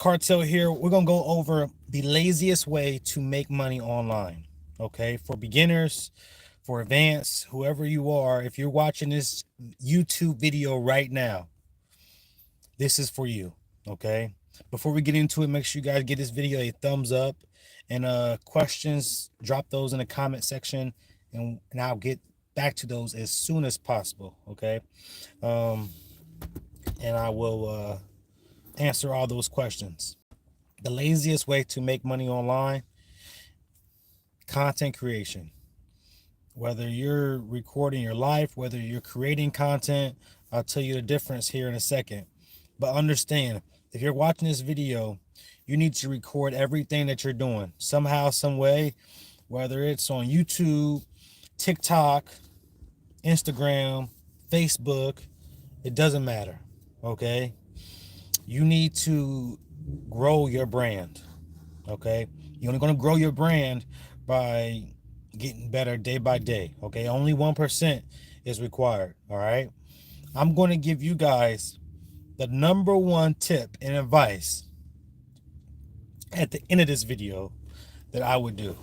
Cartel here. We're going to go over the laziest way to make money online. Okay. For beginners, for advanced, whoever you are, if you're watching this YouTube video right now, this is for you. Okay. Before we get into it, make sure you guys give this video a thumbs up and questions, drop those in the comment section and I'll get back to those as soon as possible. Okay. Um, and I will answer all those questions. The laziest way to make money online: content creation. Whether you're recording your life, whether you're creating content, I'll tell you the difference here in a second. But understand, if you're watching this video, you need to record everything that you're doing somehow, some way, whether it's on YouTube, TikTok, Instagram, Facebook, it doesn't matter. Okay. You need to grow your brand. Okay. You're only going to grow your brand by getting better day by day. Okay. Only 1% is required. All right. I'm going to give you guys the number one tip and advice at the end of this video that I would do.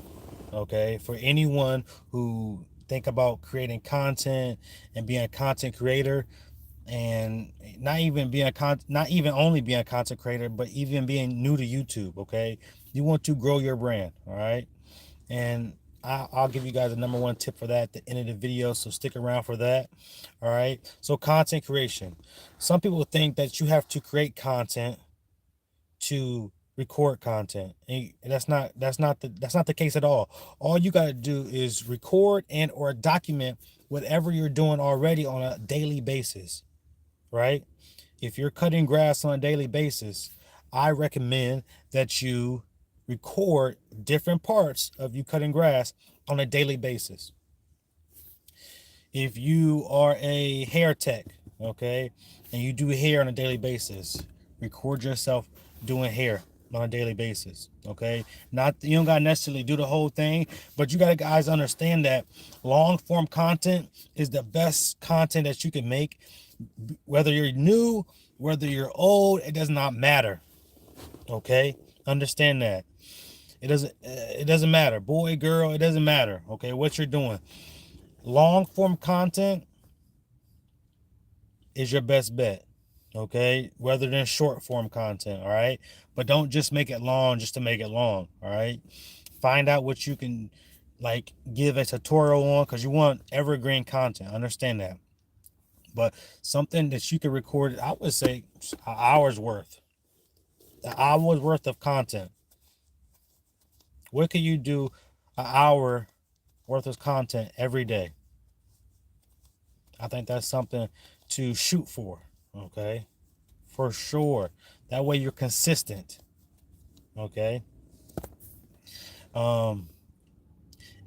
Okay. For anyone who think about creating content and being a content creator, and not even only being a content creator, but even being new to YouTube. Okay. You want to grow your brand. All right. And I'll give you guys a number one tip for that at the end of the video, so stick around for that. All right. So content creation. Some people think that you have to create content to record content, and that's not the case at all. All you got to do is record and or document whatever you're doing already on a daily basis. Right? If you're cutting grass on a daily basis, I recommend that you record different parts of you cutting grass on a daily basis. If you are a hair tech, okay, and you do hair on a daily basis, record yourself doing hair on a daily basis. Okay. Not, you don't gotta necessarily do the whole thing, but you gotta guys understand that long form content is the best content that you can make. Whether you're new, whether you're old, it does not matter. Okay. Understand that. It doesn't matter. Boy, girl, it doesn't matter. Okay. What you're doing. Long form content is your best bet. Okay. Rather than short form content. All right. But don't just make it long just to make it long. All right. Find out what you can like give a tutorial on, because you want evergreen content. Understand that. But something that you can record, I would say an hour's worth. An hour's worth of content. What can you do an hour worth of content every day? I think that's something to shoot for. Okay. For sure. That way you're consistent. Okay.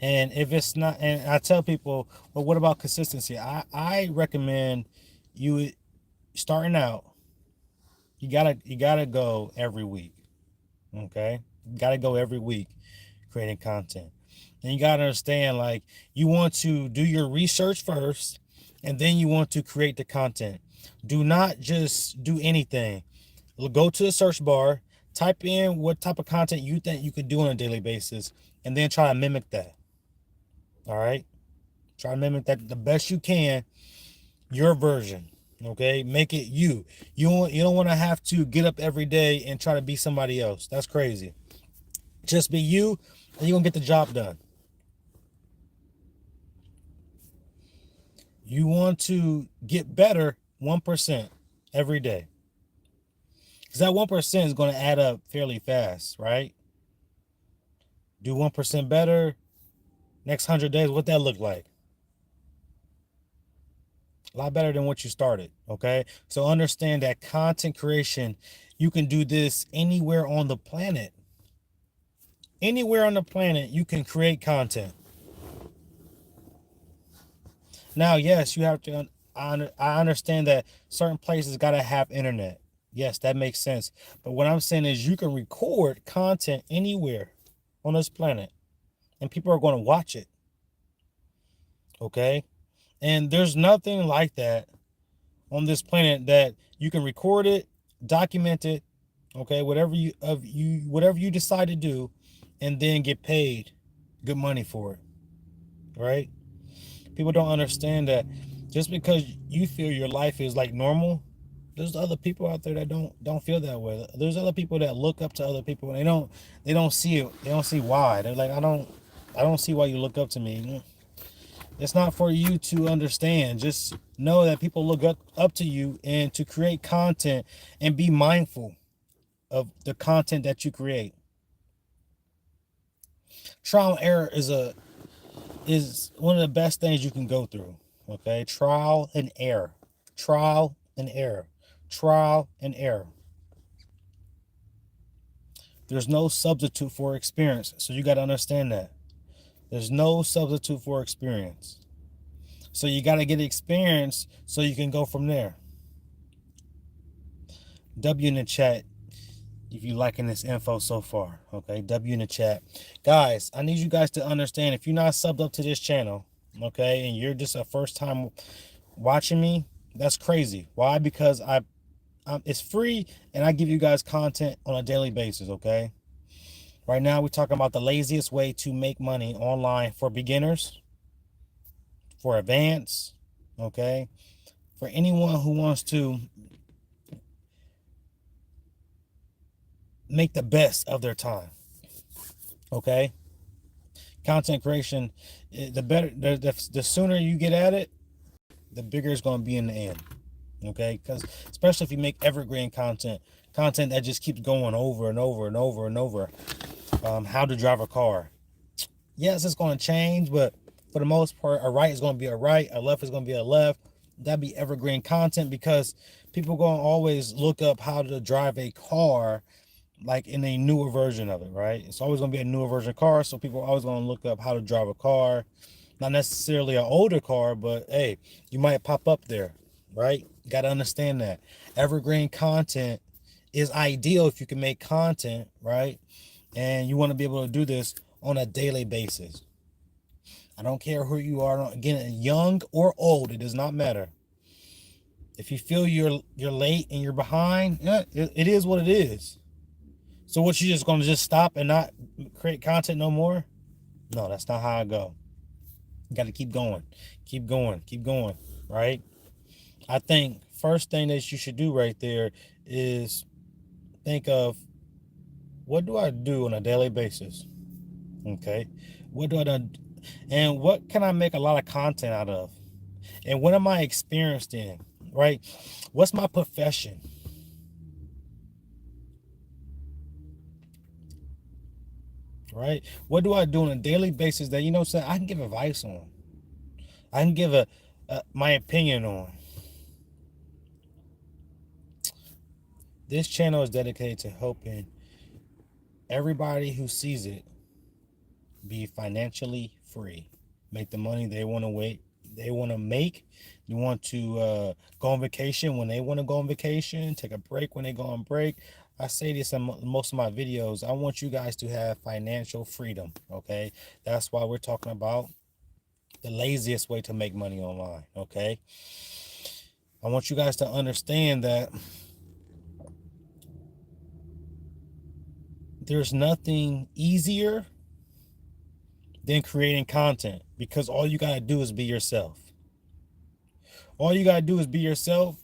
And if it's not, and I tell people, well, what about consistency? I recommend you starting out, you gotta go every week. Okay. You gotta go every week creating content. And you gotta understand, like, you want to do your research first, and then you want to create the content. Do not just do anything. Go to the search bar, type in what type of content you think you could do on a daily basis, and then try to mimic that. All right. Try to mimic that the best you can, your version. Okay. Make it you. You don't want to have to get up every day and try to be somebody else. That's crazy. Just be you, and you're going to get the job done. You want to get better 1% every day. Because that 1% is going to add up fairly fast, right? Do 1% better. Next 100 days, what that look like? A lot better than what you started. Okay. So understand that content creation, you can do this anywhere on the planet. Anywhere on the planet, you can create content. Now, yes, you have to, I understand that certain places got to have internet. Yes, that makes sense. But what I'm saying is you can record content anywhere on this planet and people are going to watch it. Okay. And there's nothing like that on this planet, that you can record it, document it, Okay, whatever you decide to do, and then get paid good money for it, right? People don't understand that just because you feel your life is like normal, there's other people out there that don't feel that way. There's other people that look up to other people and they don't see it. They don't see why. They're like, I don't see why you look up to me. It's not for you to understand. Just know that people look up to you, and to create content and be mindful of the content that you create. Trial and error is one of the best things you can go through. Okay, trial and error, trial and error, trial and error. There's no substitute for experience, so you got to understand that. There's no substitute for experience. So you got to get experience so you can go from there. W in the chat if you liking this info so far. Okay, W in the chat. Guys, I need you guys to understand, if you're not subbed up to this channel, okay, and you're just a first time watching me, that's crazy. Why? Because it's free, and I give you guys content on a daily basis, okay? Right now, we're talking about the laziest way to make money online for beginners, for advanced, okay? For anyone who wants to make the best of their time, okay? Content creation, the better, the sooner you get at it, the bigger it's going to be in the end, okay? Because especially if you make evergreen content that just keeps going over and over and over and over. How to drive a car. Yes, it's going to change, but for the most part, a right is going to be a right, a left is going to be a left. That'd be evergreen content, because people going to always look up how to drive a car, like in a newer version of it, right? It's always going to be a newer version of car, so people are always going to look up how to drive a car. Not necessarily an older car, but hey, you might pop up there, right? You got to understand that evergreen content is ideal if you can make content, right? And you want to be able to do this on a daily basis. I don't care who you are. Again, young or old, it does not matter. If you feel you're late and you're behind, yeah, it is what it is. So what, you just gonna just stop and not create content no more? No, that's not how I go. You got to keep going, keep going, keep going, right? I think first thing that you should do right there is think of, what do I do on a daily basis? Okay, what do I do, and what can I make a lot of content out of, and what am I experienced in, right? What's my profession, right? What do I do on a daily basis that, I can give advice on, I can give my opinion on. This channel is dedicated to helping everybody who sees it be financially free, make the money they want to make. They want to go on vacation when they want to go on vacation, take a break when they go on break. I say this in most of my videos. I want you guys to have financial freedom, okay? That's why we're talking about the laziest way to make money online, okay? I want you guys to understand that there's nothing easier than creating content, because all you got to do is be yourself. All you got to do is be yourself,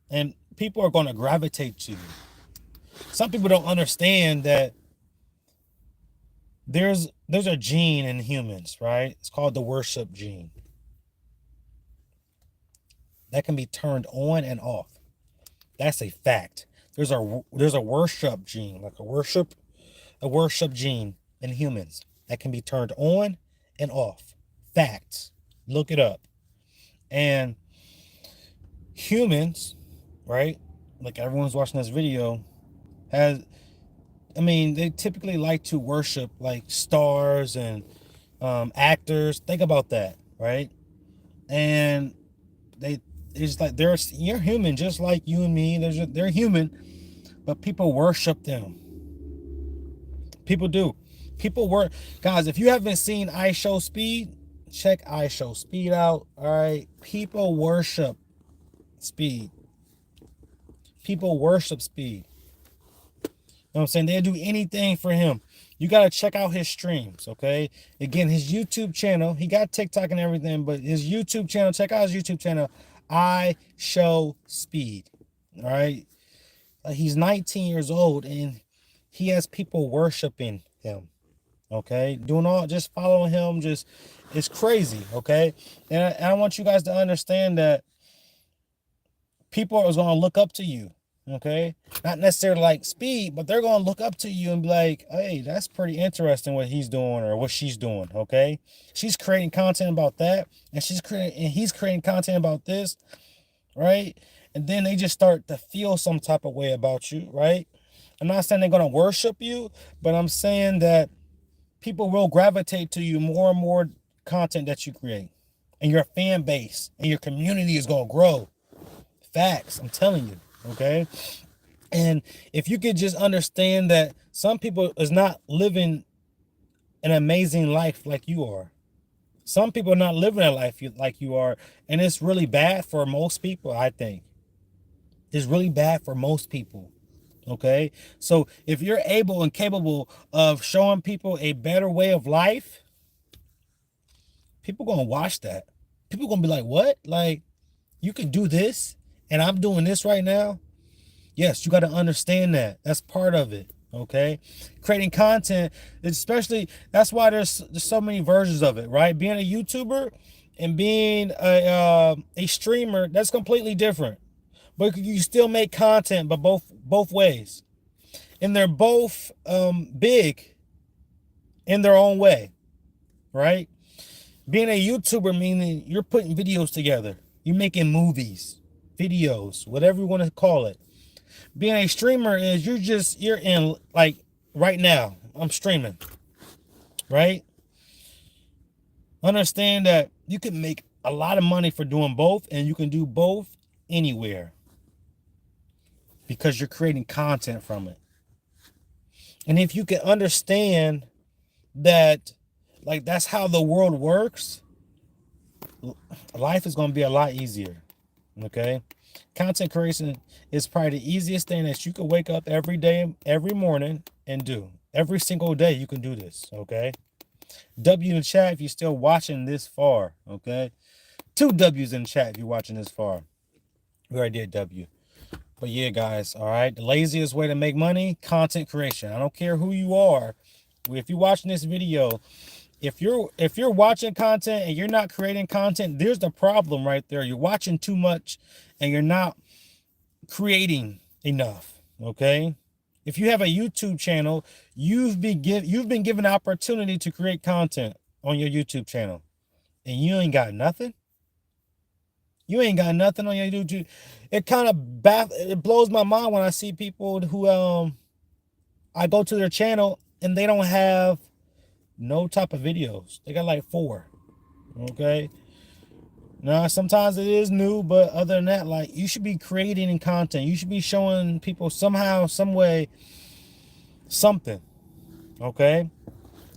and people are going to gravitate to you. Some people don't understand that there's a gene in humans, right? It's called the worship gene, that can be turned on and off. That's a fact. There's a worship gene, like a worship gene in humans that can be turned on and off. Facts. Look it up. And humans, right? Like everyone's watching this video, they typically like to worship like stars and actors. Think about that, right? And it's like you're human just like you and me. They're human, but people worship them. People do. Guys, if you haven't seen I Show Speed, check I Show Speed out. All right. People worship speed. People worship speed. know what I'm saying? They'll do anything for him. You got to check out his streams, okay? Again, his YouTube channel, he got TikTok and everything, but his YouTube channel, check out his YouTube channel, I Show Speed, all right? He's 19 years old, and he has people worshiping him, okay? Doing all, just following him, just, it's crazy, okay? And I want you guys to understand that people are going to look up to you, okay? Not necessarily like Speed, but they're going to look up to you and be like, hey, that's pretty interesting what he's doing or what she's doing, okay? She's creating content about that, and he's creating content about this, right? And then they just start to feel some type of way about you, right? I'm not saying they're going to worship you, but I'm saying that people will gravitate to you more and more content that you create. And your fan base and your community is going to grow. Facts, I'm telling you, okay? And if you could just understand that some people is not living an amazing life like you are. Some people are not living a life like you are, and it's really bad for most people, I think. It's really bad for most people, okay? So if you're able and capable of showing people a better way of life, people gonna watch that. People gonna be like, what? Like, you can do this, and I'm doing this right now? Yes, you got to understand that. That's part of it, okay? Creating content, that's why there's so many versions of it, right? Being a YouTuber and being a streamer, that's completely different. But you still make content, but both ways. And they're both big in their own way, right? Being a YouTuber meaning you're putting videos together. You're making movies, videos, whatever you want to call it. Being a streamer is you're in, like, right now, I'm streaming, right? Understand that you can make a lot of money for doing both, and you can do both anywhere because you're creating content from it. And if you can understand that, like, that's how the world works, life is going to be a lot easier, okay? Content creation is probably the easiest thing that you can wake up every day, every morning, and do. Every single day you can do this, okay? W in the chat if you're still watching this far, okay? 2 W's in the chat if you're watching this far. We already did W. But yeah, guys, all right? The laziest way to make money, content creation. I don't care who you are. If you're watching this video, if you're watching content and you're not creating content, there's the problem right there. You're watching too much and you're not creating enough, okay? If you have a YouTube channel, you've been given opportunity to create content on your YouTube channel, and you ain't got nothing. You ain't got nothing on your YouTube. It kind of it blows my mind when I see people who I go to their channel and they don't have no type of videos. They got like 4. Okay. Now, sometimes it is new, but other than that, like, you should be creating content. You should be showing people somehow, some way, something. Okay.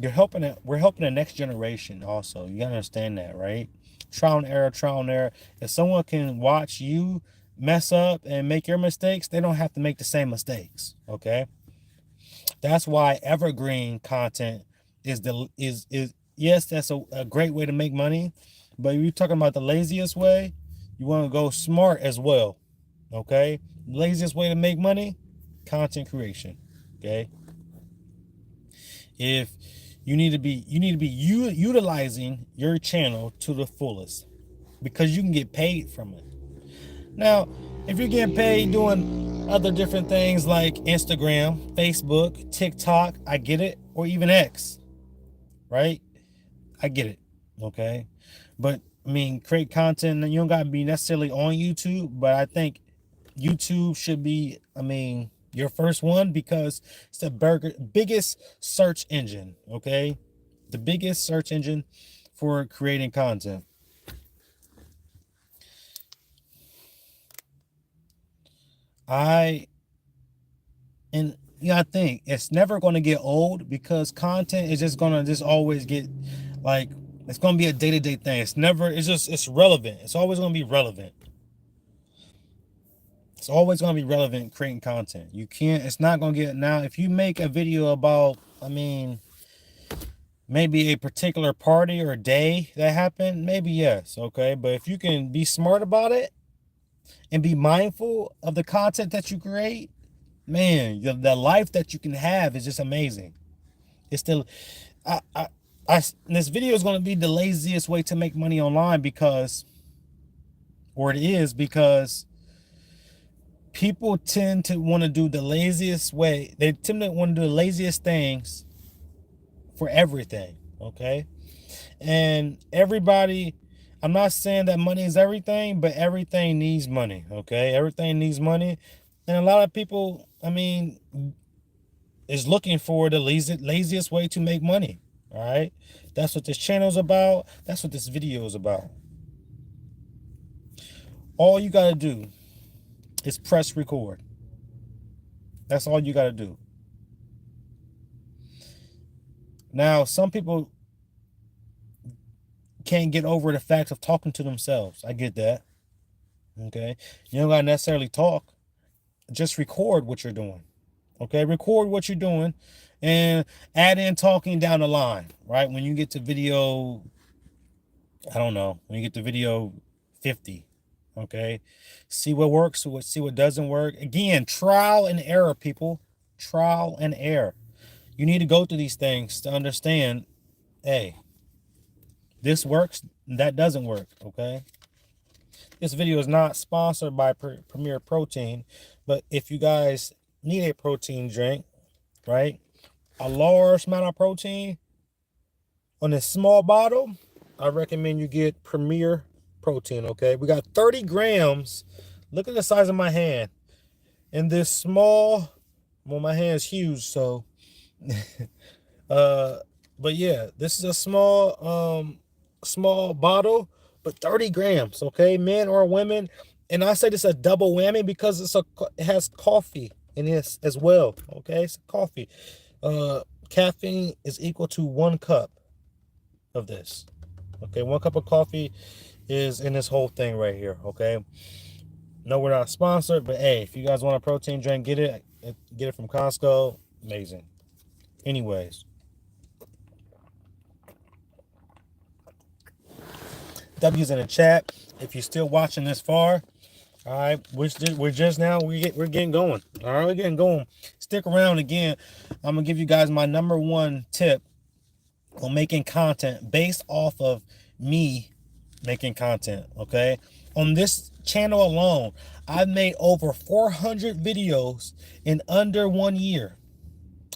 We're helping the next generation also. You gotta understand that, right? Trial and error, trial and error. If someone can watch you mess up and make your mistakes, they don't have to make the same mistakes. Okay. That's why evergreen content is yes, that's a great way to make money. But if you're talking about the laziest way, you want to go smart as well. Okay. Laziest way to make money, content creation. Okay. If you need to be utilizing your channel to the fullest, because you can get paid from it. Now, if you're getting paid doing other different things like Instagram, Facebook, TikTok, I get it, or even X, right? I get it, okay? But, I mean, create content, and you don't got to be necessarily on YouTube, but I think YouTube should be, I mean, your first one, because it's the biggest search engine, okay? The biggest search engine for creating content. And you gotta think, it's never going to get old, because content is just going to always get, like, it's going to be a day-to-day thing. It's relevant. It's always going to be relevant. It's always going to be relevant creating content. You can't, it's not going to get, now if you make a video about, I mean, maybe a particular party or day that happened, maybe yes, okay? But if you can be smart about it and be mindful of the content that you create, man, the life that you can have is just amazing. It's still, this video is going to be the laziest way to make money online because, or it is because people tend to want to do the laziest way. They tend to want to do the laziest things for everything, okay? And everybody, I'm not saying that money is everything, but everything needs money, okay? Everything needs money. And a lot of people, I mean, is looking for the laziest way to make money, all right? That's what this channel is about. That's what this video is about. All you got to do is press record. That's all you got to do. Now, some people can't get over the fact of talking to themselves. I get that. Okay. You don't got to necessarily talk. Just record what you're doing. Okay. Record what you're doing and add in talking down the line, right? When you get to video, I don't know, when you get to video 50, okay? See what works, see what doesn't work. Again, trial and error, people. Trial and error. You need to go through these things to understand, hey, this works, that doesn't work, okay? This video is not sponsored by Premier Protein, but if you guys need a protein drink, right? A large amount of protein on this small bottle, I recommend you get Premier Protein, okay? We got 30 grams. Look at the size of my hand. And this small, well, my hand's huge, so but yeah, this is a small bottle, but 30 grams, okay, men or women. And I say this a double whammy because it has coffee in it as well, okay? It's coffee. Caffeine is equal to 1 cup of this, okay? 1 cup of coffee is in this whole thing right here, okay? No, we're not sponsored, but hey, if you guys want a protein drink, get it from Costco. Amazing. Anyways, W's in the chat if you're still watching this far. All right, we're getting going. All right, we're getting going. Stick around. Again, I'm gonna give you guys my #1 tip on making content based off of me making content. Okay, on this channel alone, I've made over 400 videos in under 1 year.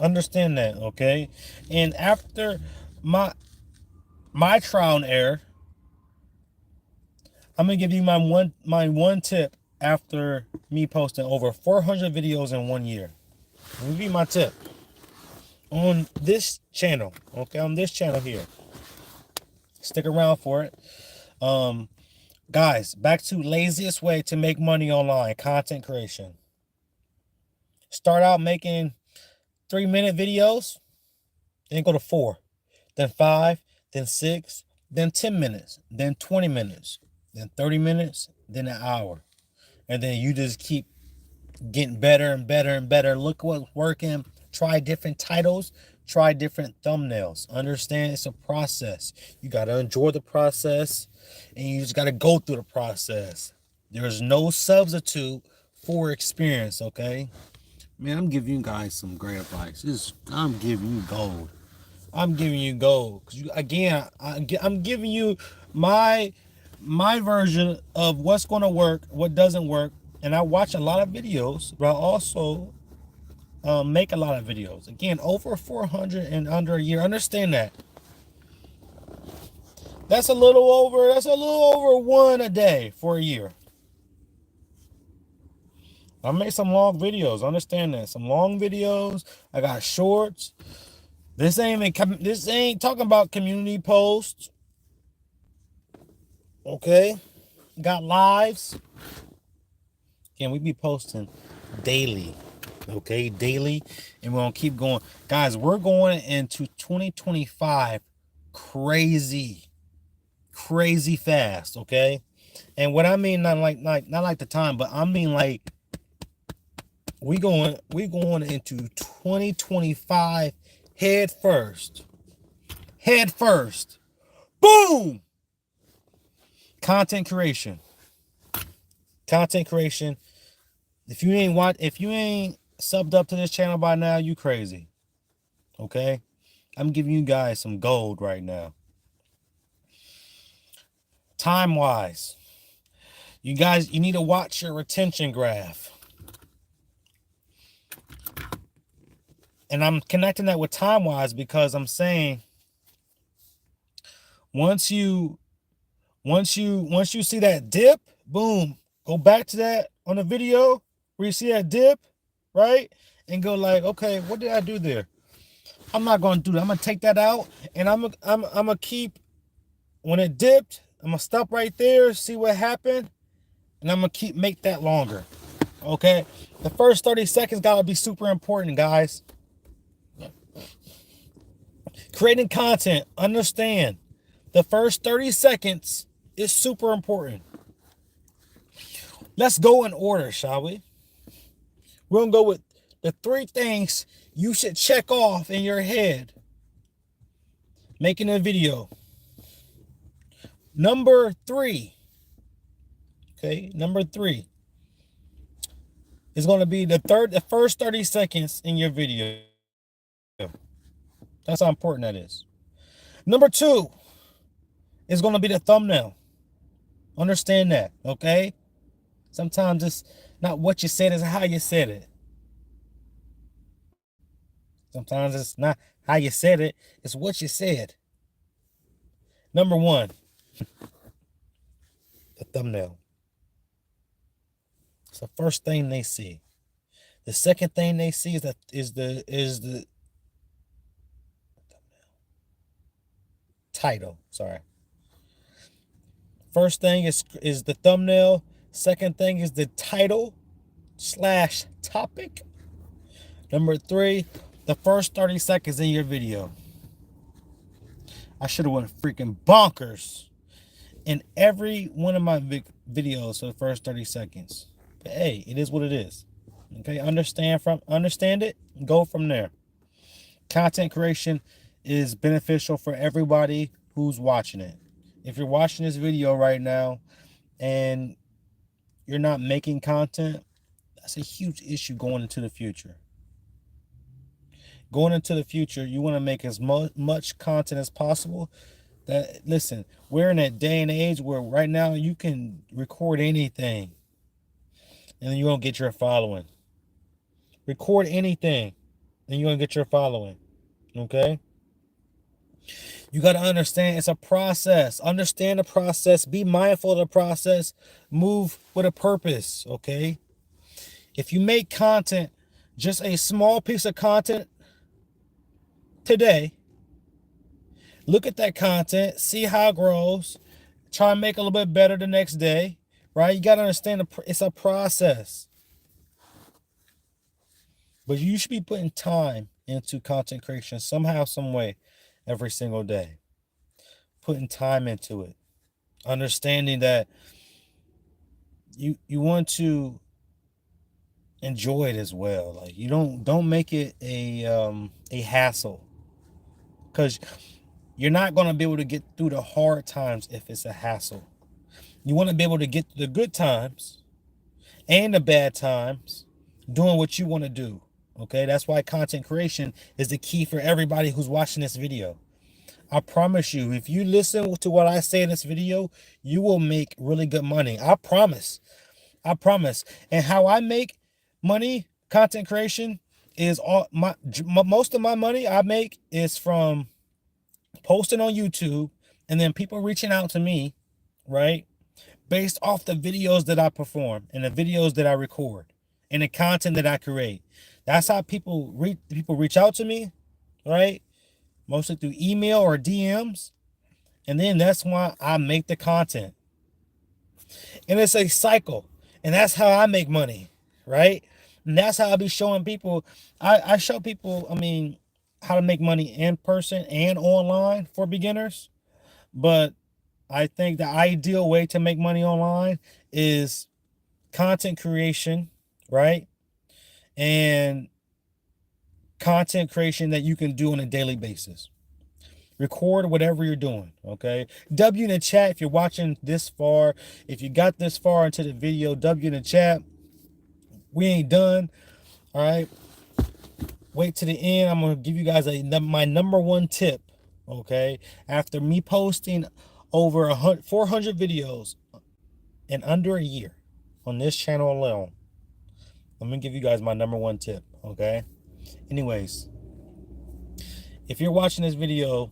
Understand that, okay? And after my trial and error, I'm gonna give you my one tip after me posting over 400 videos in 1 year. Let me give you my tip on this channel, okay? On this channel here. Stick around for it. Guys, back to laziest way to make money online, content creation. Start out making 3-minute videos, then go to 4, then 5, then 6, then 10 minutes, then 20 minutes, then 30 minutes, then an hour. And then you just keep getting better and better and better. Look what's working. Try different titles. Try different thumbnails. Understand it's a process. You got to enjoy the process, and you just got to go through the process. There's no substitute for experience, okay? Man, I'm giving you guys some great advice. I'm giving you gold. I'm giving you gold. Because again, I'm giving you my version of what's going to work, what doesn't work. And I watch a lot of videos, but I also make a lot of videos. Again, over 400 in under a year. Understand that. That's a little over 1 a day for a year. I make some long videos. Understand that. Some long videos. I got shorts. This ain't talking about community posts. Okay. Got lives. Again, we be posting daily. Okay, daily. And we're gonna keep going. Guys, we're going into 2025 crazy fast, okay? And what I mean, not like the time, but I mean like we going into 2025 head first. Head first. Boom! Content creation. Content creation. If you ain't subbed up to this channel by now, you crazy. Okay? I'm giving you guys some gold right now. Time wise, you need to watch your retention graph. And I'm connecting that with time wise because I'm saying once you see that dip, boom, go back to that on the video where you see that dip, right? And go like, okay, what did I do there? I'm not gonna do that. I'm gonna take that out, and I'm gonna keep, when it dipped, I'm gonna stop right there, see what happened, and I'm gonna make that longer. Okay, the first 30 seconds gotta be super important, guys. Creating content, understand the first 30 seconds is super important. Let's go in order, shall we? We're gonna go with the 3 things you should check off in your head making a video. Number 3, okay, number 3 is going to be the first 30 seconds in your video. That's how important that is. Number 2 is going to be the thumbnail. Understand that, okay? Sometimes it's not what you said, it's how you said it. Sometimes it's not how you said it, it's what you said. Number 1, the thumbnail. It's the first thing they see. The second thing they see is the title. Sorry. First thing is the thumbnail. Second thing is the title / topic. Number 3, the first 30 seconds in your video. I should have went freaking bonkers in every one of my videos for the first 30 seconds. But hey, it is what it is. Okay, understand it, go from there. Content creation is beneficial for everybody who's watching it. If you're watching this video right now and you're not making content, that's a huge issue going into the future. Going into the future, you want to make as much content as possible. Listen, we're in a day and age where right now you can record anything and you're going to get your following. Record anything and you're going to get your following. Okay? You got to understand it's a process. Understand the process. Be mindful of the process. Move with a purpose. Okay? If you make content, just a small piece of content today, look at that content, see how it grows, try and make it a little bit better the next day, right? You got to understand it's a process. But you should be putting time into content creation somehow, some way, every single day. Putting time into it. Understanding that you want to enjoy it as well. Like, you don't make it a hassle, because you're not going to be able to get through the hard times if it's a hassle. You want to be able to get the good times and the bad times doing what you want to do. Okay, that's why content creation is the key for everybody who's watching this video. I promise you, if you listen to what I say in this video, you will make really good money. I promise. I promise. And how I make money, content creation, is most of my money I make is from posting on YouTube and then people reaching out to me, right? Based off the videos that I perform and the videos that I record and the content that I create. That's how people reach out to me, right? Mostly through email or DMs. And then that's why I make the content. And it's a cycle. And that's how I make money, right? And that's how I be showing people. I show people, how to make money in person and online for beginners. But I think the ideal way to make money online is content creation, right? and content creation that you can do on a daily basis. Record whatever you're doing, okay? W in the chat if you're watching this far. If you got this far into the video, W in the chat. We ain't done, all right? Wait to the end. I'm going to give you guys my number one tip, okay? After me posting over 400 videos in under a year on this channel alone, I'm going to give you guys my number one tip, okay? Anyways, if you're watching this video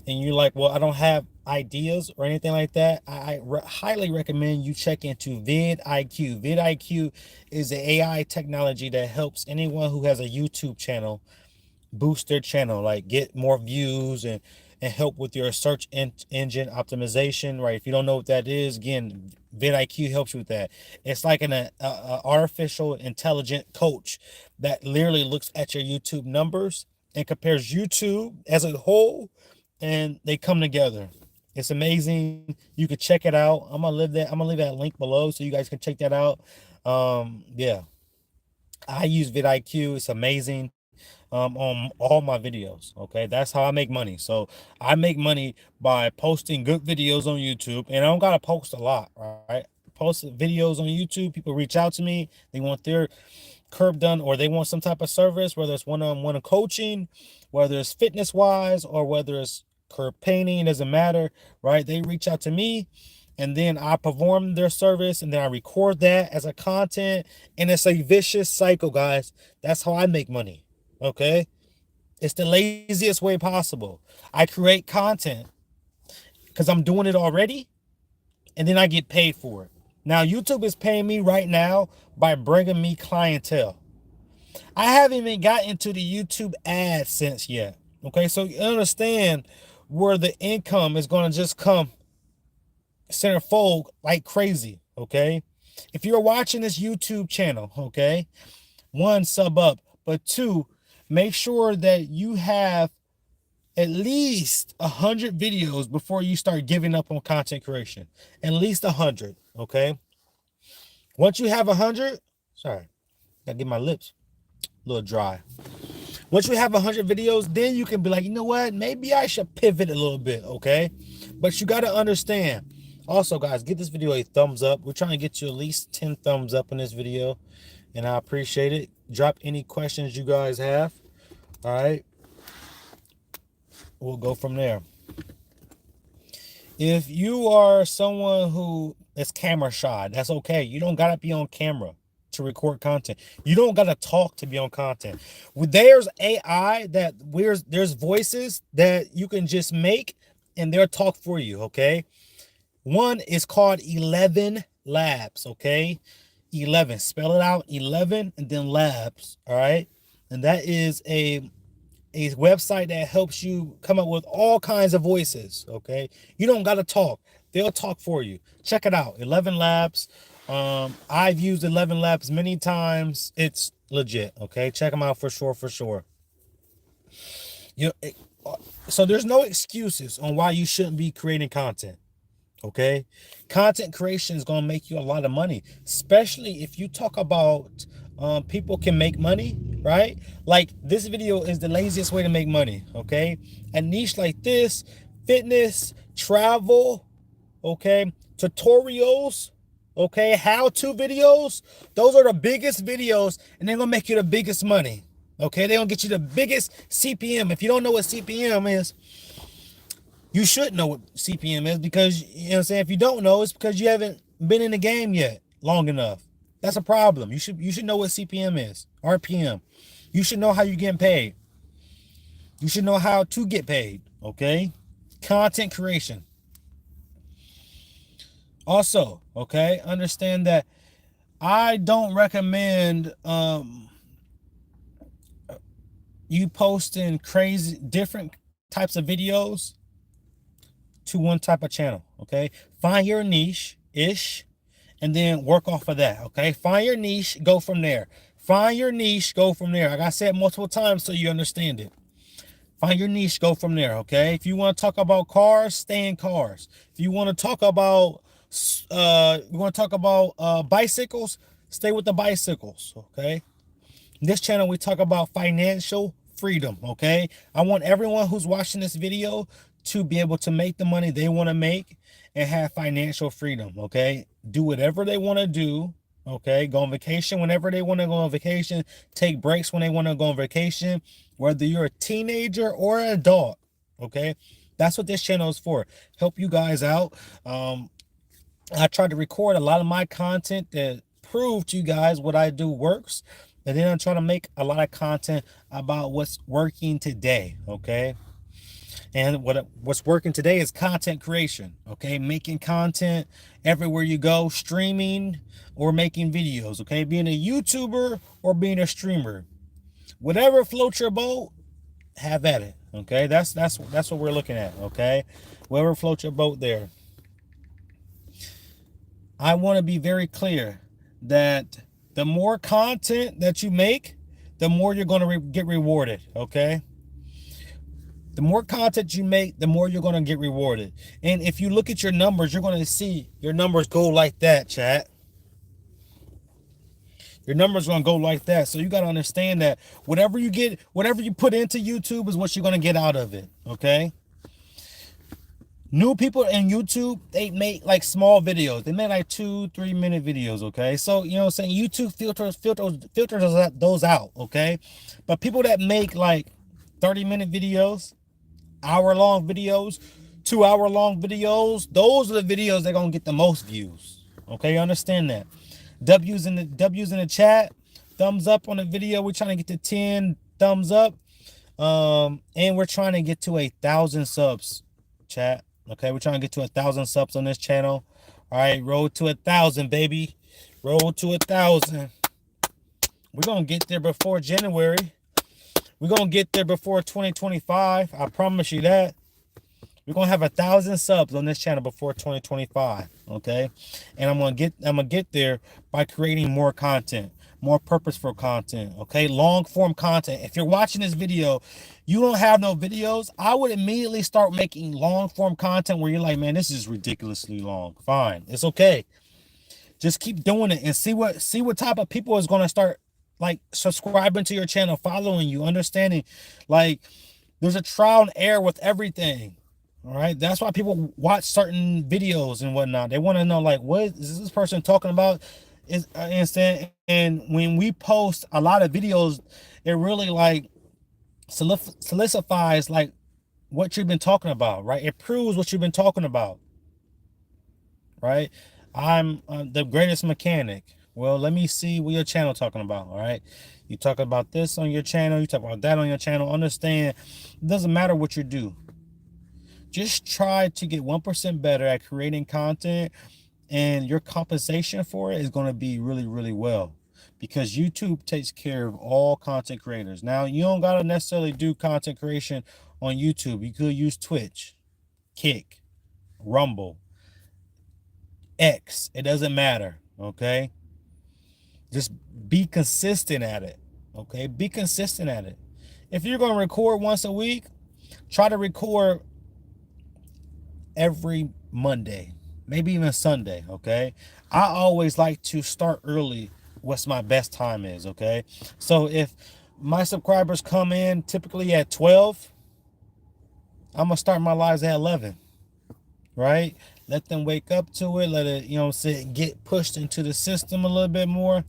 and you're like, well, I don't have ideas or anything like that, I highly recommend you check into vidIQ. vidIQ is the AI technology that helps anyone who has a YouTube channel boost their channel, like get more views and help with your search engine optimization, right? If you don't know what that is, again, vidIQ helps you with that. It's like an artificial intelligent coach that literally looks at your YouTube numbers and compares YouTube as a whole, and they come together. It's amazing. You can check it out. I'm gonna leave that link below so you guys can check that out. Yeah, I use vidIQ. It's amazing. On all my videos, okay? That's how I make money. So I make money by posting good videos on YouTube, and I don't gotta post a lot, right? Post videos on YouTube, people reach out to me, they want their curb done, or they want some type of service, whether it's one-on-one coaching, whether it's fitness wise, or whether it's curb painting, it doesn't matter, right? They reach out to me, and then I perform their service, and then I record that as a content, and it's a vicious cycle, guys. That's how I make money. Okay, it's the laziest way possible. I create content because I'm doing it already, and then I get paid for it. Now YouTube is paying me right now by bringing me clientele. I haven't even got into the YouTube AdSense yet. Okay, so you understand where the income is going to just come centerfold like crazy. Okay, if you're watching this YouTube channel, okay, one, sub up, but two, make sure that you have at least 100 videos before you start giving up on content creation. At least 100, okay? Once you have 100, sorry, gotta get my lips a little dry. Once you have 100 videos, then you can be like, you know what? Maybe I should pivot a little bit, okay? But you gotta understand. Also, guys, get this video a thumbs up. We're trying to get you at least 10 thumbs up in this video, and I appreciate it. Drop any questions you guys have. All right, we'll go from there. If you are someone who is camera shy, that's okay. You don't gotta be on camera to record content. You don't gotta talk to be on content. There's AI that there's voices that you can just make and they'll talk for you. Okay, one is called 11 Labs. Okay, 11. Spell it out. 11 and then Labs. All right, and that is a website that helps you come up with all kinds of voices. Okay, you don't got to talk, they'll talk for you. Check it out, 11 Labs. I've used 11 Labs many times. It's legit. Okay, check them out for sure. So there's no excuses on why you shouldn't be creating content. Okay, content creation is going to make you a lot of money, especially if you talk about people can make money, right? Like this video is the laziest way to make money. Okay, a niche like this, fitness, travel, okay, tutorials, okay, how-to videos, those are the biggest videos, and they're gonna make you the biggest money. Okay, they're gonna get you the biggest CPM. If you don't know what CPM is, you should know what CPM is, because, you know what I'm saying, if you don't know, it's because you haven't been in the game yet long enough. That's a problem. You should know what CPM is, RPM. You should know how you're getting paid. You should know how to get paid, okay? Content creation. Also, okay, understand that I don't recommend you posting crazy different types of videos to one type of channel. Okay, find your niche-ish and then work off of that. Okay, find your niche, go from there. Find your niche, go from there. Like I said multiple times so you understand it. Find your niche, go from there. Okay, if you want to talk about cars, stay in cars. If you want to talk about bicycles, stay with the bicycles. Okay, This channel, we talk about financial freedom, okay? I want everyone who's watching this video to be able to make the money they want to make and have financial freedom, okay? Do whatever they want to do, okay? Go on vacation whenever they want to go on vacation. Take breaks when they want to go on vacation, whether you're a teenager or an adult, okay? That's what this channel is for. Help you guys out. I tried to record a lot of my content that prove to you guys what I do works. And then I'm trying to make a lot of content about what's working today, okay? And what's working today is content creation, okay? Making content everywhere you go, streaming or making videos, okay? Being a YouTuber or being a streamer. Whatever floats your boat, have at it, okay? That's what we're looking at, okay? Whatever floats your boat there. I want to be very clear that the more content that you make, the more you're going to get rewarded, okay? The more content you make, the more you're going to get rewarded. And if you look at your numbers, you're going to see your numbers go like that, chat. Your numbers are going to go like that. So you got to understand that whatever you put into YouTube is what you're going to get out of it, okay? New people in YouTube, they make like small videos. They make like 2-3 minute videos, okay? So, you know what I'm saying? YouTube filters those out, okay? But people that make like 30-minute videos, hour-long videos, 2-hour-long videos, those are the videos that are going to get the most views, okay? You understand that? W's in the chat, thumbs up on the video. We're trying to get to 10 thumbs up. And we're trying to get to 1,000 subs, chat. Okay, we're trying to get to 1,000 subs on this channel. All right, road to 1,000, baby. Road to 1,000. We're gonna get there before January. We're gonna get there before 2025. I promise you that. We're gonna have 1,000 subs on this channel before 2025. Okay, and I'm gonna get there by creating more content, more purposeful content. Okay, long form content. If you're watching this video, you don't have no videos, I would immediately start making long form content where you're like, man, this is ridiculously long. Fine, it's okay. Just keep doing it and see what type of people is gonna start like subscribing to your channel, following you, understanding. Like, there's a trial and error with everything. All right, that's why people watch certain videos and whatnot. They want to know, like, what is this person talking about? And when we post a lot of videos, it really like solidifies like what you've been talking about, right? It proves what you've been talking about, right? I'm the greatest mechanic. Well, let me see what your channel talking about. All right, you talk about this on your channel, you talk about that on your channel. Understand, it doesn't matter what you do. Just try to get 1% better at creating content, and your compensation for it is going to be really, really well, because YouTube takes care of all content creators. Now, you don't got to necessarily do content creation on YouTube. You could use Twitch, Kick, Rumble, X. It doesn't matter, okay? Just be consistent at it, okay? Be consistent at it. If you're going to record once a week, try to record every Monday, maybe even Sunday, okay? I always like to start early. What's my best time is, okay? So if my subscribers come in typically at 12, I'm gonna start my lives at 11, right? Let them wake up to it, let it, you know, say, get pushed into the system a little bit more.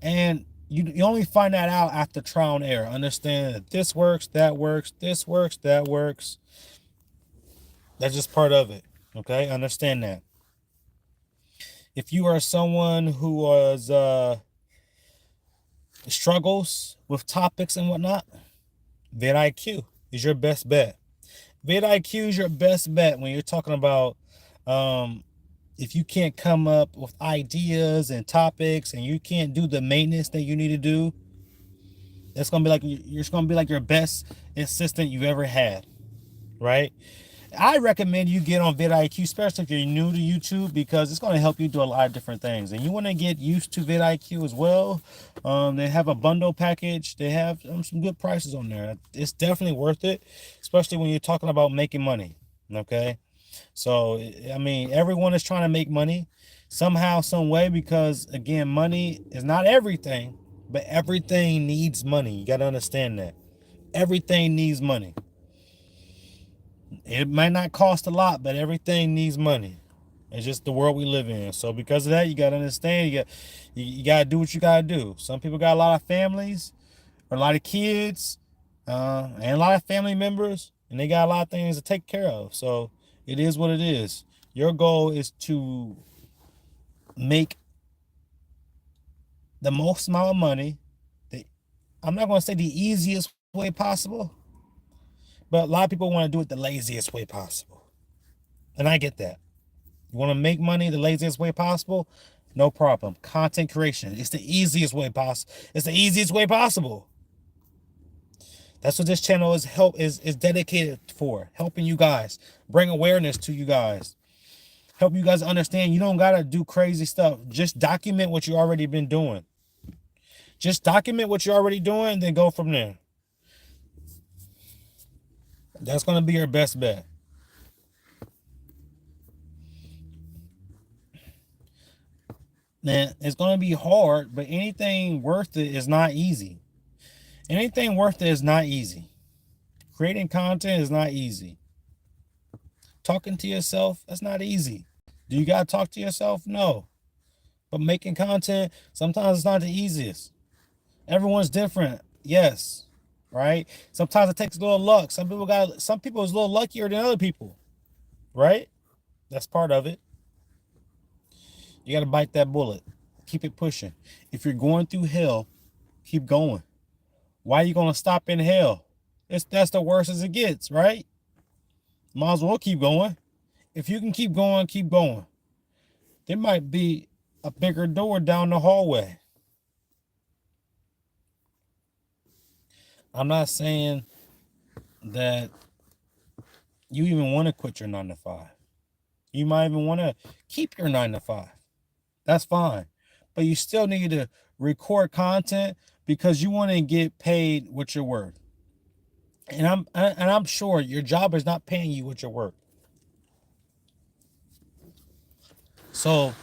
And you only find that out after trial and error. Understand that this works, that works, this works, that works. That's just part of it, okay? Understand that. If you are someone who was struggles with topics and whatnot, vidIQ is your best bet. vidIQ is your best bet when you're talking about if you can't come up with ideas and topics and you can't do the maintenance that you need to do. That's gonna be like you're gonna be like your best assistant you've ever had, right? I recommend you get on vidIQ, especially if you're new to YouTube, because it's going to help you do a lot of different things. And you want to get used to vidIQ as well. They have a bundle package. They have some good prices on there. It's definitely worth it, especially when you're talking about making money. Okay, so I mean, everyone is trying to make money somehow, some way, because again, money is not everything, But everything needs money. You got to understand that. Everything needs money. It might not cost a lot, but everything needs money. It's just the world we live in. So because of that, you got to understand. You got to do what you got to do. Some people got a lot of families or a lot of kids and a lot of family members, and they got a lot of things to take care of. So it is what it is. Your goal is to make the most amount of money. I'm not going to say the easiest way possible, but a lot of people want to do it the laziest way possible. And I get that. You want to make money the laziest way possible? No problem. Content creation. It's the easiest way possible. It's the easiest way possible. That's what this channel is dedicated for. Helping you guys. Bring awareness to you guys. Help you guys understand you don't gotta do crazy stuff. Just document what you already been doing. Just document what you're already doing, then go from there. That's gonna be your best bet. Now, it's gonna be hard, but anything worth it is not easy. Anything worth it is not easy. Creating content is not easy. Talking to yourself, that's not easy. Do you gotta talk to yourself? No. But making content, sometimes it's not the easiest. Everyone's different. Yes. Right? Sometimes it takes a little luck. Some people is a little luckier than other people. Right? That's part of it. You gotta bite that bullet. Keep it pushing. If you're going through hell, keep going. Why are you gonna stop in hell? That's the worst as it gets, right? Might as well keep going. If you can keep going, keep going. There might be a bigger door down the hallway. I'm not saying that you even want to quit your 9 to 5. You might even want to keep your 9 to 5. That's fine. But you still need to record content because you want to get paid what you're worth. And I'm sure your job is not paying you what you're worth. So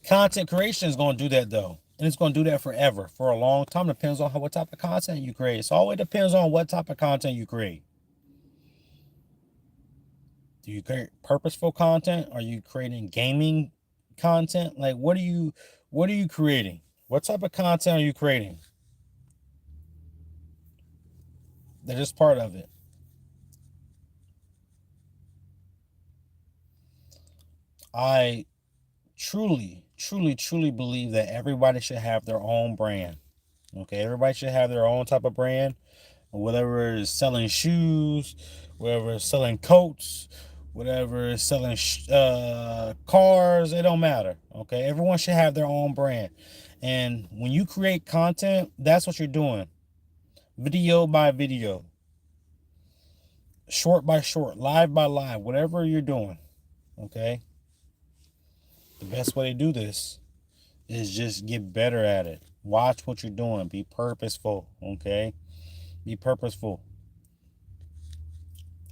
content creation is going to do that though. And it's going to do that forever, for a long time. Depends on what type of content you create. So always depends on what type of content you create. Do you create purposeful content? Are you creating gaming content? Like what are you creating? What type of content are you creating? That is part of it. I truly believe that everybody should have their own brand. Okay, everybody should have their own type of brand. Whatever is selling shoes, whatever is selling coats, whatever is selling cars, it don't matter. Okay, everyone should have their own brand. And when you create content, that's what you're doing. Video by video, short by short, live by live, whatever you're doing. Okay, the best way to do this is just get better at it. Watch what you're doing. Be purposeful. Okay, be purposeful.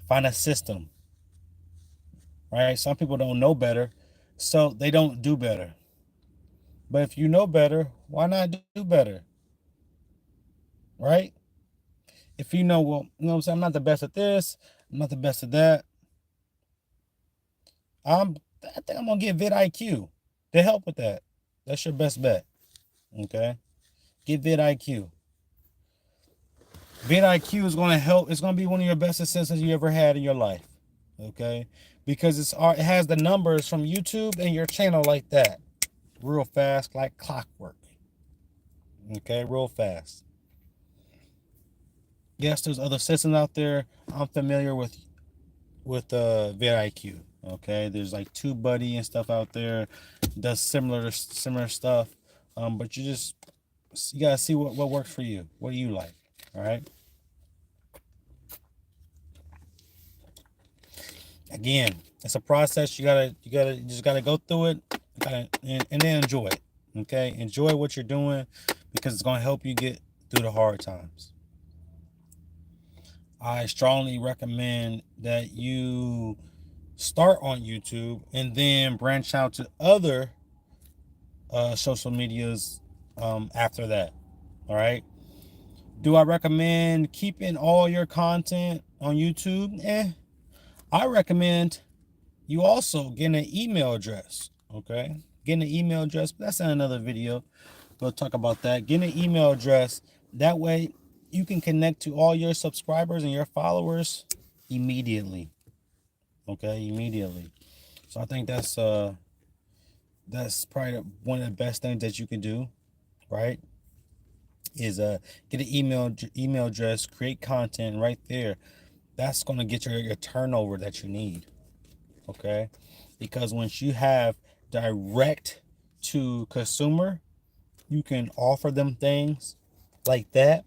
Find a system. Right? Some people don't know better, so they don't do better. But if you know better, why not do better? Right? If you know, well, you know what I'm saying, I'm not the best at this, I'm not the best at that. I think I'm gonna get vidIQ to help with that. That's your best bet. Okay? Get vidIQ. vidIQ is gonna help. It's gonna be one of your best assistants you ever had in your life. Okay? Because it has the numbers from YouTube and your channel like that. Real fast, like clockwork. Okay, real fast. Yes, there's other systems out there. I'm familiar with vidIQ. Okay, there's like TubeBuddy and stuff out there. Does similar stuff. But you gotta see what works for you. What do you like? All right. Again, it's a process. You just gotta go through it, and then enjoy it. Okay, enjoy what you're doing because it's gonna help you get through the hard times. I strongly recommend that you start on YouTube and then branch out to other social medias after that. All right. Do I recommend keeping all your content on YouTube? I recommend you also getting an email address. Okay. Getting an email address. That's in another video. We'll talk about that. Getting an email address. That way you can connect to all your subscribers and your followers immediately. Okay. Immediately. So I think that's probably one of the best things that you can do, right? Is get an email address, create content right there. That's going to get your turnover that you need. Okay, because once you have direct to consumer, you can offer them things like that,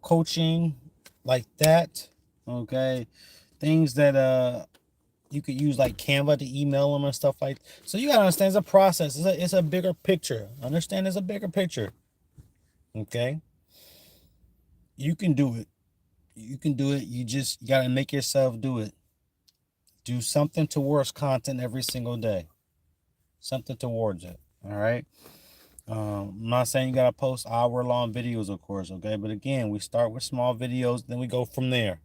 coaching like that. Okay, things that you could use like Canva to email them and stuff like. So you gotta understand it's a process. It's a bigger picture. Understand it's a bigger picture. Okay, you can do it. You can do it. You just gotta make yourself do it. Do something towards content every single day. Something towards it. All right. I'm not saying you gotta post hour-long videos, of course. Okay, but again, we start with small videos, then we go from there.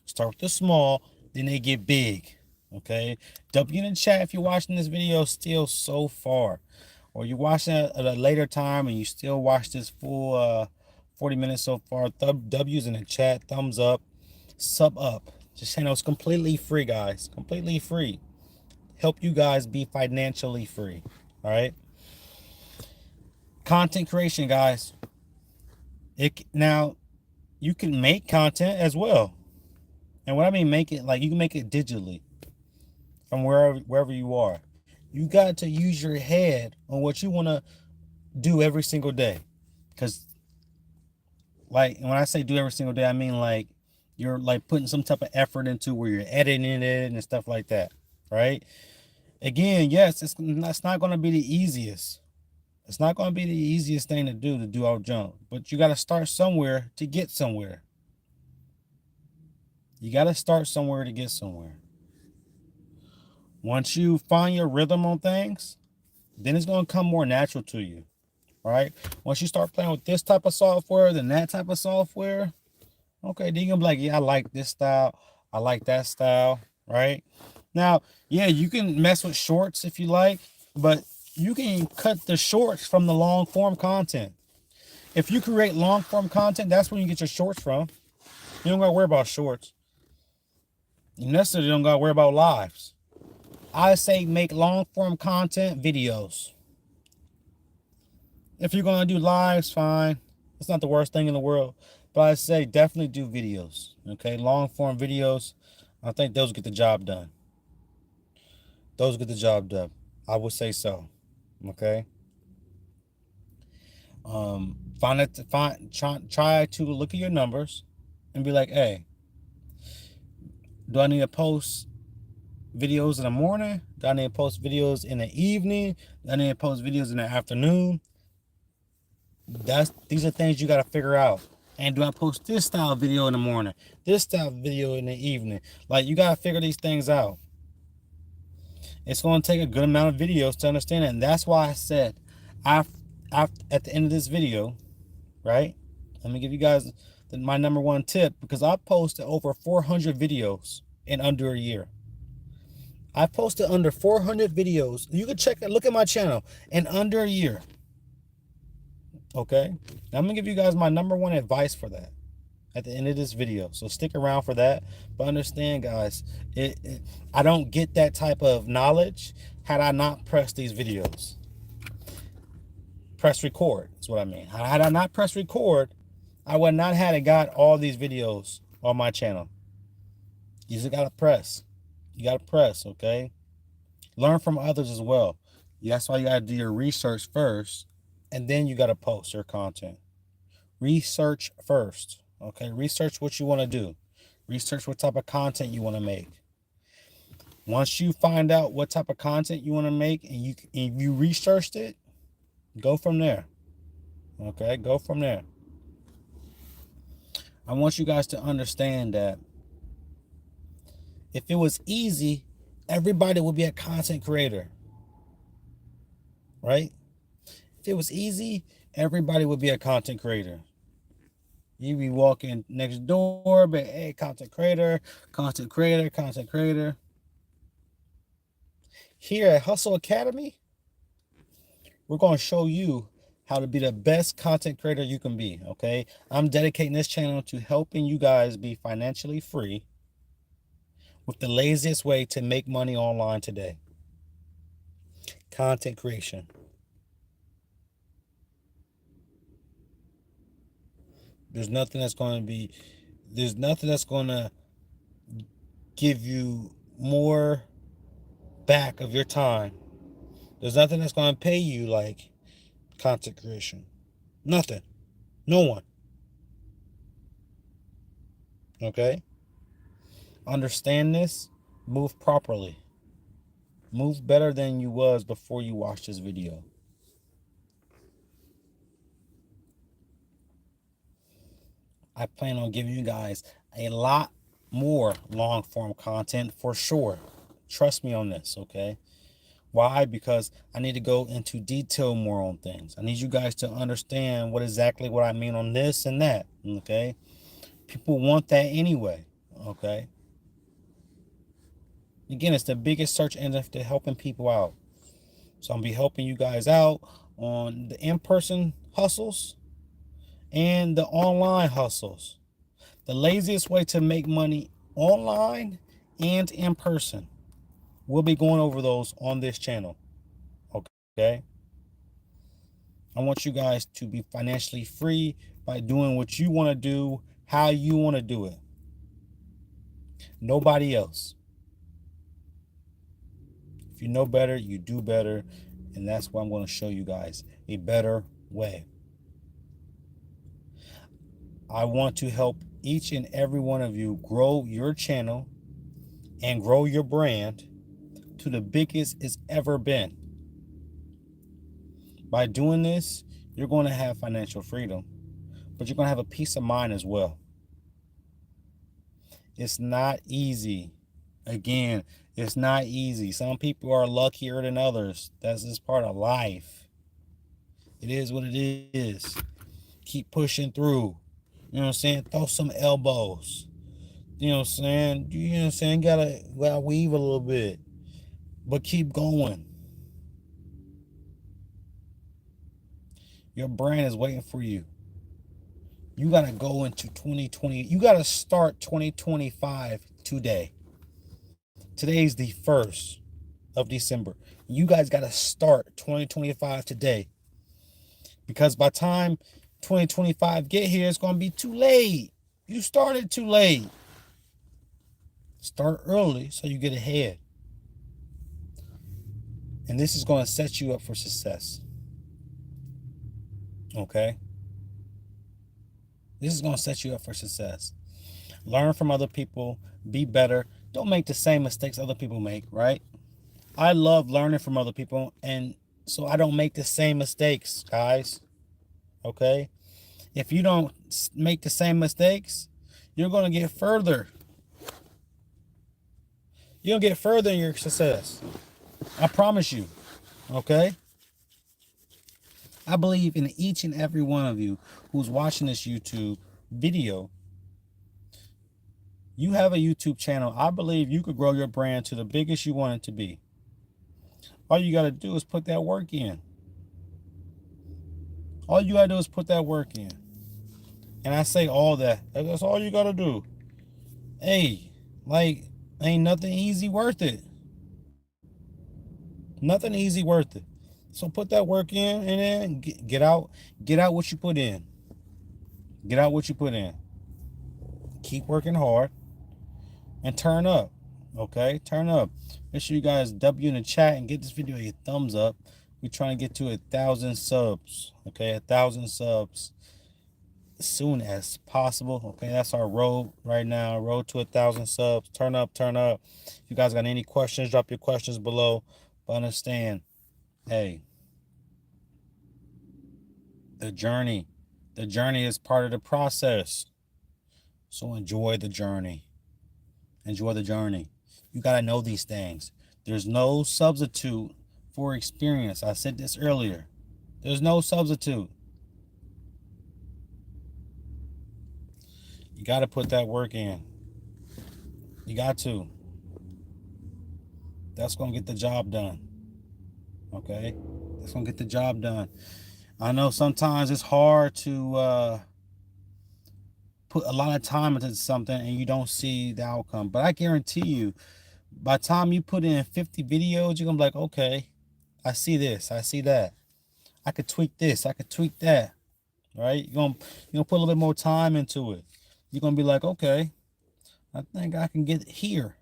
Start with the small, then they get big. Okay. W in the chat if you're watching this video still so far, or you're watching it at a later time and you still watch this full 40 minutes so far. W's in the chat, thumbs up, sub up. This channel is completely free, guys. Completely free. Help you guys be financially free. All right. Content creation, guys. Now you can make content as well. And what I mean make it, like you can make it digitally from wherever you are. You got to use your head on what you want to do every single day. Because like when I say do every single day, I mean like you're like putting some type of effort into where you're editing it and stuff like that. Right? Again, yes, it's not going to be the easiest. It's not going to be the easiest thing to do all jump. But you got to start somewhere to get somewhere. You got to start somewhere to get somewhere. Once you find your rhythm on things, then it's going to come more natural to you. Right? Once you start playing with this type of software, then that type of software, okay, then you're going to be like, yeah, I like this style. I like that style. Right? Now, yeah, you can mess with shorts if you like, but you can cut the shorts from the long form content. If you create long form content, that's where you get your shorts from. You don't got to worry about shorts. You necessarily don't got to worry about lives. I say make long form content videos. If you're going to do lives, fine. It's not the worst thing in the world. But I say definitely do videos. Okay, long form videos. I think those get the job done. Those get the job done. I would say so. Okay. Try to look at your numbers and be like, hey, do I need to post videos in the morning? Do I need to post videos in the evening? Do I need to post videos in the afternoon? These are things you got to figure out. And do I post this style video in the morning, this style video in the evening? Like, you got to figure these things out. It's going to take a good amount of videos to understand it. And that's why I said, at the end of this video, right? Let me give you guys my number one tip, because I posted over 400 videos in under a year. I posted under 400 videos. You can check it, look at my channel, in under a year. Okay? Now I'm going to give you guys my number one advice for that at the end of this video. So stick around for that. But understand, guys, I don't get that type of knowledge had I not pressed these videos. Press record is what I mean. Had I not pressed record, I would not have got all these videos on my channel. You just got to press. You got to press, okay? Learn from others as well. That's why you got to do your research first, and then you got to post your content. Research first, okay? Research what you want to do. Research what type of content you want to make. Once you find out what type of content you want to make and you researched it, go from there, okay? Go from there. I want you guys to understand that if it was easy, everybody would be a content creator, right? If it was easy, Everybody would be a content creator. You be walking next door, but hey, content creator, content creator, content creator. Here at Hustle Academy, we're going to show you how to be the best content creator you can be, okay? I'm dedicating this channel to helping you guys be financially free with the laziest way to make money online today. Content creation. There's nothing that's going to be, there's nothing that's going to give you more back of your time. There's nothing that's going to pay you like content creation. Nothing. No one. Okay? Understand this. Move properly. Move better than you was before you watched this video. I plan on giving you guys a lot more long form content for sure. Trust me on this, okay? Why? Because I need to go into detail more on things. I need you guys to understand what I mean on this and that, okay? People want that anyway, okay? Again, it's the biggest search engine to helping people out. So I'm gonna be helping you guys out on the in-person hustles and the online hustles. The laziest way to make money online and in person. We'll be going over those on this channel. Okay? I want you guys to be financially free by doing what you want to do, how you want to do it. Nobody else. If you know better, you do better. And that's why I'm going to show you guys a better way. I want to help each and every one of you grow your channel and grow your brand to the biggest it's ever been. By doing this, you're going to have financial freedom, but you're going to have a peace of mind as well. It's not easy. Again, it's not easy. Some people are luckier than others. That's just part of life. It is what it is. Keep pushing through. You know what I'm saying? Throw some elbows. You know what I'm saying? You know what I'm saying? Gotta weave a little bit. But keep going. Your brand is waiting for you. You gotta go into 2020. You gotta start 2025 today. Today's the 1st of December. You guys gotta start 2025 today. Because by the time 2025 get here, it's gonna be too late. You started too late. Start early so you get ahead. And this is going to set you up for success. Okay? This is going to set you up for success. Learn from other people. Be better. Don't make the same mistakes other people make, right? I love learning from other people, and so I don't make the same mistakes, guys. Okay? If you don't make the same mistakes, you're going to get further. You'll get further in your success. I promise you. Okay? I believe in each and every one of you who's watching this YouTube video. You have a YouTube channel. I believe you could grow your brand to the biggest you want it to be. All you got to do is put that work in. All you got to do is put that work in. And I say all that. That's all you got to do. Hey, like, ain't nothing easy worth it. Nothing easy worth it. So put that work in and then get out what you put in. Get out what you put in. Keep working hard and turn up. Okay? Turn up. Make sure you guys W in the chat and get this video a thumbs up. We're trying to get to 1,000 subs. Okay? 1,000 subs as soon as possible. Okay? That's our road right now. Road to 1,000 subs. Turn up, turn up. If you guys got any questions, drop your questions below. But understand, hey, the journey is part of the process. So enjoy the journey. Enjoy the journey. You got to know these things. There's no substitute for experience. I said this earlier. There's no substitute. You got to put that work in. You got to. That's going to get the job done. Okay? That's going to get the job done. I know sometimes it's hard to put a lot of time into something and you don't see the outcome. But I guarantee you, by the time you put in 50 videos, you're going to be like, okay, I see this. I see that. I could tweak this. I could tweak that. Right? You're gonna put a little bit more time into it. You're going to be like, okay, I think I can get here.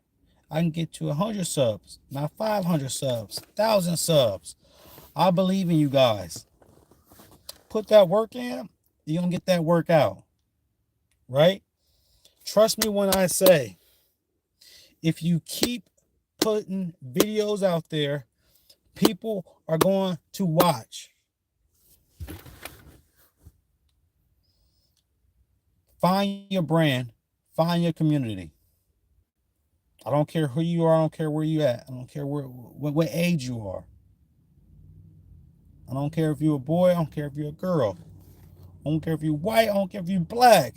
I can get to 100 subs, not 500 subs, 1,000 subs. I believe in you guys. Put that work in, you're going to get that work out. Right? Trust me when I say, if you keep putting videos out there, people are going to watch. Find your brand, find your community. I don't care who you are, I don't care where you at, I don't care what age you are. I don't care if you're a boy, I don't care if you're a girl. I don't care if you're white, I don't care if you're black.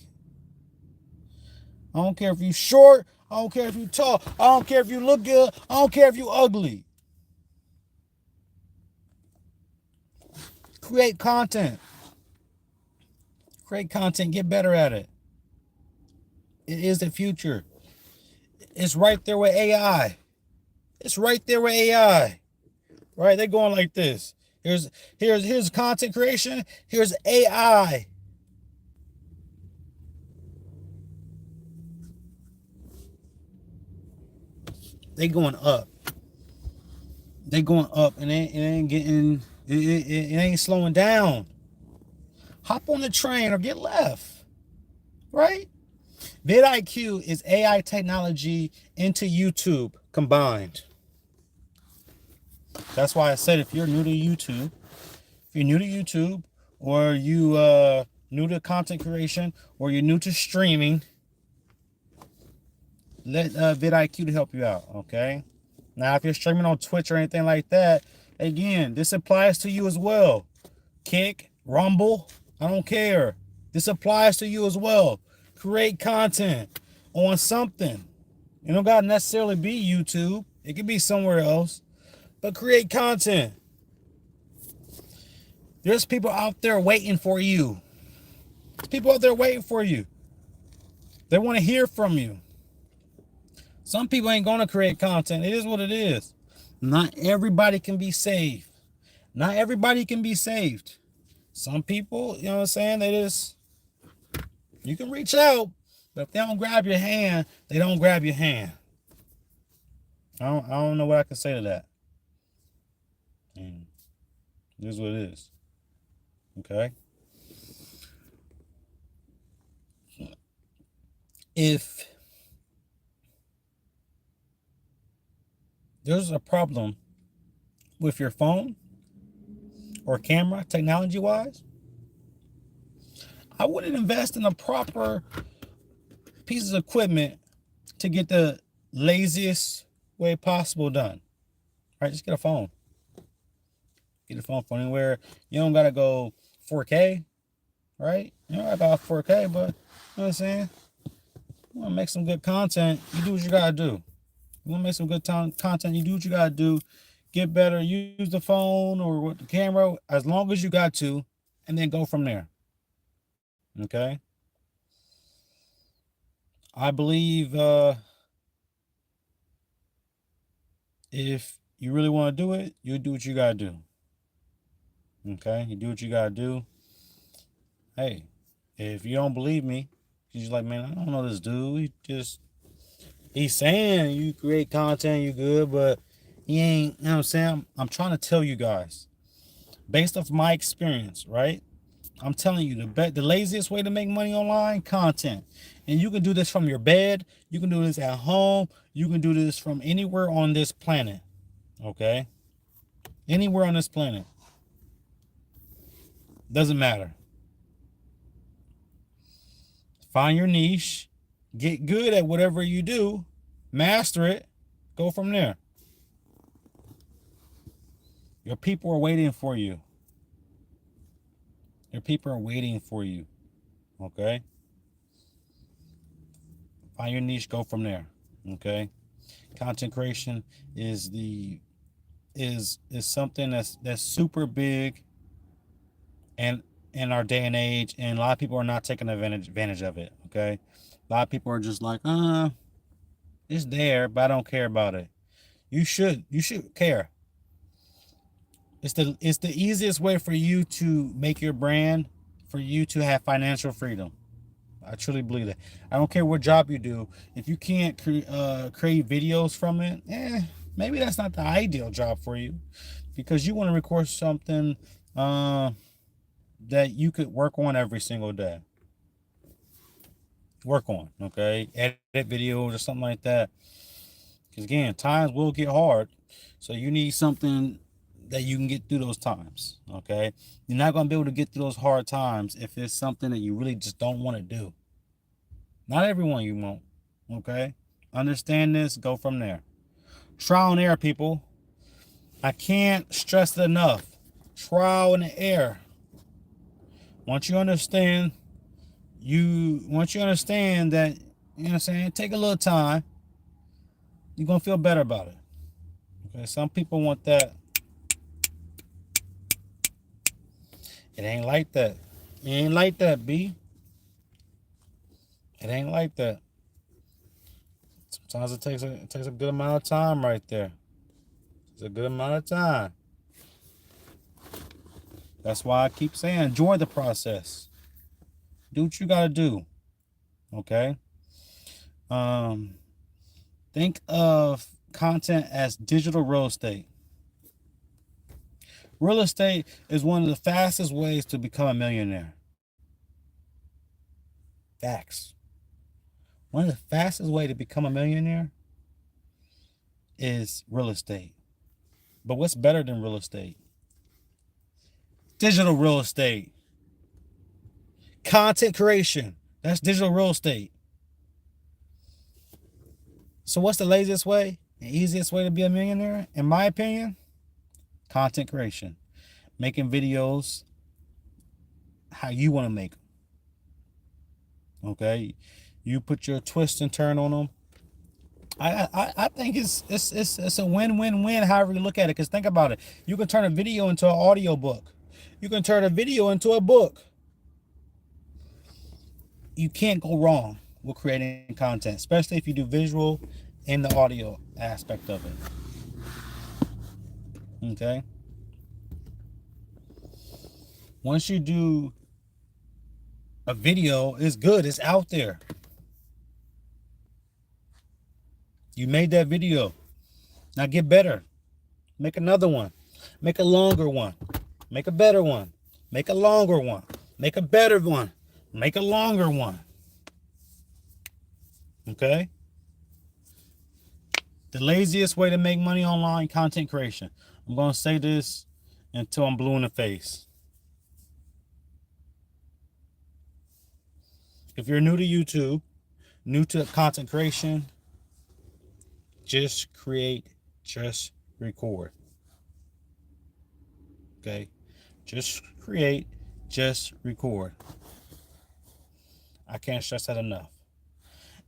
I don't care if you're short, I don't care if you're tall. I don't care if you look good, I don't care if you're ugly. Create content. Create content, get better at it. It is the future. It's right there with AI. It's right there with AI. Right? They're going like this. Here's content creation. Here's AI. They going up. They going up, and it ain't getting. It ain't slowing down. Hop on the train or get left. Right? vidIQ is AI technology into YouTube combined. That's why I said, if you're new to YouTube, or you new to content creation, or you're new to streaming, let vidIQ to help you out. Okay. Now, if you're streaming on Twitch or anything like that, again, this applies to you as well. Kick, Rumble, I don't care. This applies to you as well. Create content on something. It don't gotta necessarily be YouTube. It could be somewhere else. But create content. There's people out there waiting for you. There's people out there waiting for you. They want to hear from you. Some people ain't going to create content. It is what it is. Not everybody can be saved. Not everybody can be saved. Some people, you know what I'm saying, you can reach out, but if they don't grab your hand, they don't grab your hand. I don't know what I can say to that. And it is what it is. Okay? If there's a problem with your phone or camera, technology-wise, I wouldn't invest in a proper piece of equipment to get the laziest way possible done. Right? Just get a phone. Get a phone from anywhere. You don't gotta go 4K, right? You don't gotta go 4K, but you know what I'm saying? You wanna make some good content, you do what you gotta do. You wanna make some good content, you do what you gotta do. Get better, use the phone or with the camera as long as you got to, and then go from there. Okay? I believe if you really want to do it, you do what you gotta do. Okay? You do what you gotta do. Hey, if you don't believe me, you're like, man, I don't know this dude. He's saying you create content, you good, but he ain't, you know what I'm saying? I'm trying to tell you guys, based off my experience, right? I'm telling you, the laziest way to make money online, content. And you can do this from your bed. You can do this at home. You can do this from anywhere on this planet. Okay? Anywhere on this planet. Doesn't matter. Find your niche. Get good at whatever you do. Master it. Go from there. Your people are waiting for you. Your people are waiting for you. Okay? Find your niche, go from there. Okay. Content creation is something that's super big and in our day and age, and a lot of people are not taking advantage of it. Okay. A lot of people are just like, it's there, but I don't care about it. You should care. It's the easiest way for you to make your brand, for you to have financial freedom. I truly believe that. I don't care what job you do. If you can't create videos from it, maybe that's not the ideal job for you, because you want to record something that you could work on every single day. Work on, okay? Edit videos or something like that. Because again, times will get hard, so you need something that you can get through those times. Okay, you're not gonna be able to get through those hard times if it's something that you really just don't want to do. Not everyone you won't. Okay, understand this. Go from there. Trial and error, people. I can't stress it enough. Trial and error. Once you understand, once you understand that, you know what I'm saying, take a little time. You're gonna feel better about it. Okay, some people want that. It ain't like that. It ain't like that, B. It ain't like that. Sometimes it takes a good amount of time right there. It's a good amount of time. That's why I keep saying enjoy the process. Do what you gotta do. Okay. Think of content as digital real estate. Real estate is one of the fastest ways to become a millionaire. Facts. One of the fastest way to become a millionaire is real estate. But what's better than real estate? Digital real estate. Content creation. That's digital real estate. So what's the laziest way? The easiest way to be a millionaire, in my opinion? Content creation. Making videos how you want to make them. Okay? You put your twist and turn on them. I think it's a win-win-win however you look at it. Because think about it. You can turn a video into an audio book. You can turn a video into a book. You can't go wrong with creating content, especially if you do visual and the audio aspect of it. Okay? Once you do a video, it's good. It's out there. You made that video. Now get better. Make another one. Make a longer one. Make a better one. Make a longer one. Make a better one. Make a longer one. Okay? The laziest way to make money online, content creation. I'm going to say this until I'm blue in the face. If you're new to YouTube, new to content creation, just create, just record. Okay? Just create, just record. I can't stress that enough.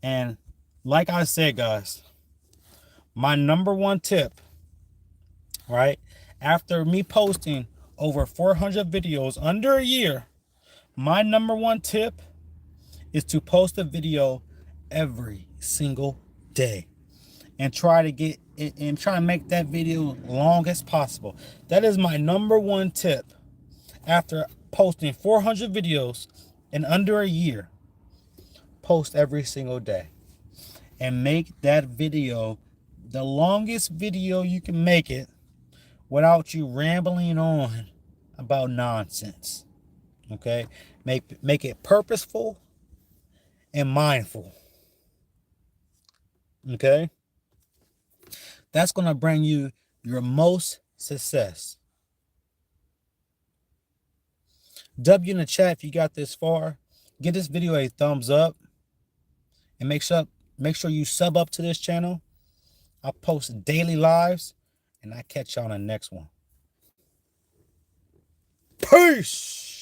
And like I said, guys, my number one tip, right? After me posting over 400 videos under a year, my number one tip is to post a video every single day and try to make that video long as possible. That is my number one tip. After posting 400 videos in under a year, post every single day and make that video the longest video you can make it without you rambling on about nonsense. Okay? Make it purposeful and mindful. Okay? That's going to bring you your most success. W in the chat if you got this far. Give this video a thumbs up. And make sure you sub up to this channel. I post daily lives. And I catch y'all on the next one. Peace!